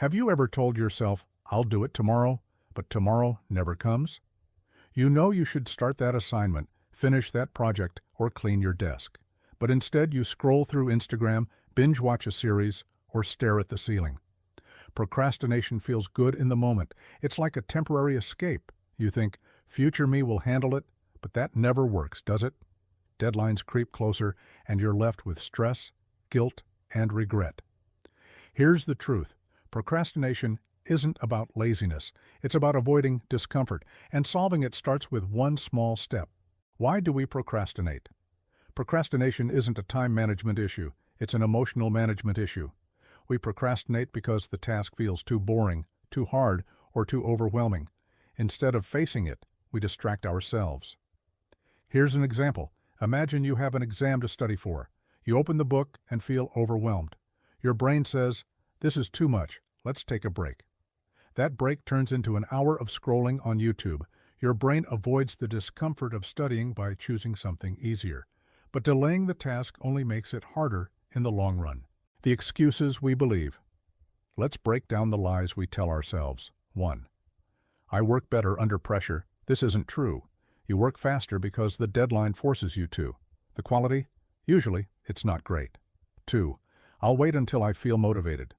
Have you ever told yourself, "I'll do it tomorrow," but tomorrow never comes? You know you should start that assignment, finish that project, or clean your desk. But instead you scroll through Instagram, binge watch a series, or stare at the ceiling. Procrastination feels good in the moment. It's like a temporary escape. You think, future me will handle it, but that never works, does it? Deadlines creep closer, and you're left with stress, guilt, and regret. Here's the truth. Procrastination isn't about laziness. It's about avoiding discomfort, and solving it starts with one small step. Why do we procrastinate? Procrastination isn't a time management issue. It's an emotional management issue. We procrastinate because the task feels too boring, too hard, or too overwhelming. Instead of facing it, we distract ourselves. Here's an example. Imagine you have an exam to study for. You open the book and feel overwhelmed. Your brain says, "This is too much. Let's take a break." That break turns into an hour of scrolling on YouTube. Your brain avoids the discomfort of studying by choosing something easier. But delaying the task only makes it harder in the long run. The excuses we believe. Let's break down the lies we tell ourselves. 1. I work better under pressure. This isn't true. You work faster because the deadline forces you to. The quality? Usually, it's not great. 2. I'll wait until I feel motivated.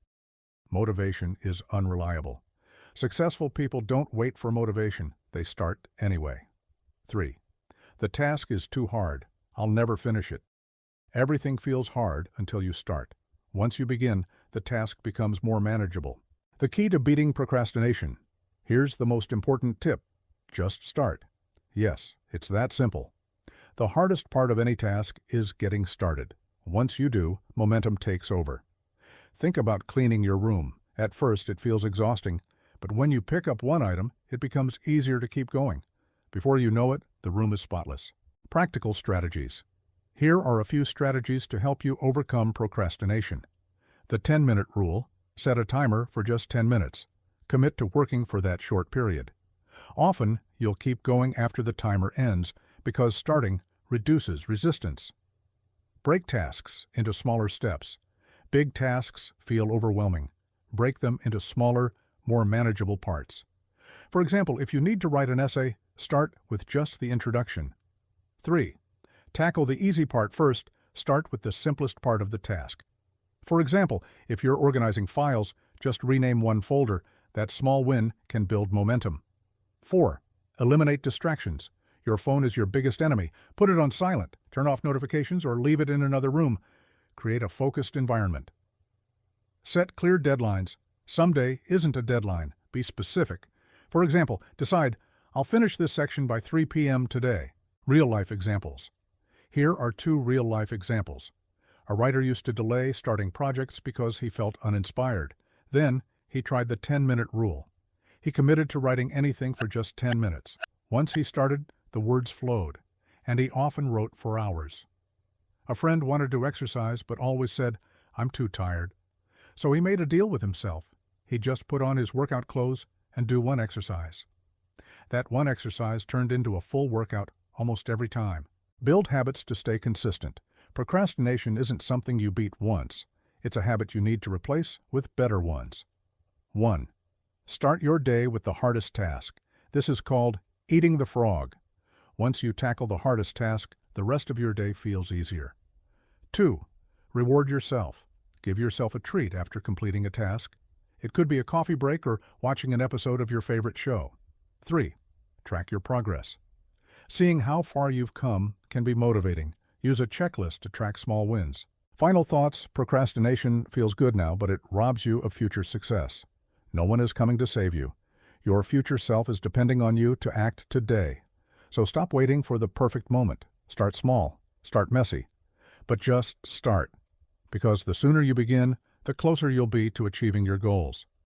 Motivation is unreliable. Successful people don't wait for motivation. They start anyway. 3. The task is too hard. I'll never finish it. Everything feels hard until you start. Once you begin, the task becomes more manageable. The key to beating procrastination. Here's the most important tip. Just start. Yes, it's that simple. The hardest part of any task is getting started. Once you do, momentum takes over. Think about cleaning your room. At first, it feels exhausting, but when you pick up one item, it becomes easier to keep going. Before you know it, the room is spotless. Practical strategies. Here are a few strategies to help you overcome procrastination. The 10-minute rule. Set a timer for just 10 minutes. Commit to working for that short period. Often, you'll keep going after the timer ends because starting reduces resistance. Break tasks into smaller steps. Big tasks feel overwhelming. Break them into smaller, more manageable parts. For example, if you need to write an essay, start with just the introduction. 3. Tackle the easy part first. Start with the simplest part of the task. For example, if you're organizing files, just rename one folder. That small win can build momentum. 4. Eliminate distractions. Your phone is your biggest enemy. Put it on silent, turn off notifications, or leave it in another room. Create a focused environment. Set clear deadlines. Someday isn't a deadline. Be specific. For example, decide, I'll finish this section by 3 p.m. today. Real-life examples. Here are 2 real-life examples. A writer used to delay starting projects because he felt uninspired. Then, he tried the 10-minute rule. He committed to writing anything for just 10 minutes. Once he started, the words flowed, and he often wrote for hours. A friend wanted to exercise but always said, "I'm too tired." So he made a deal with himself. He'd just put on his workout clothes and do one exercise. That one exercise turned into a full workout almost every time. Build habits to stay consistent. Procrastination isn't something you beat once. It's a habit you need to replace with better ones. 1. Start your day with the hardest task. This is called eating the frog. Once you tackle the hardest task, the rest of your day feels easier. 2. Reward yourself. Give yourself a treat after completing a task. It could be a coffee break or watching an episode of your favorite show. 3. Track your progress. Seeing how far you've come can be motivating. Use a checklist to track small wins. Final thoughts. Procrastination feels good now, but it robs you of future success. No one is coming to save you. Your future self is depending on you to act today. So stop waiting for the perfect moment. Start small. Start messy. But just start. Because the sooner you begin, the closer you'll be to achieving your goals.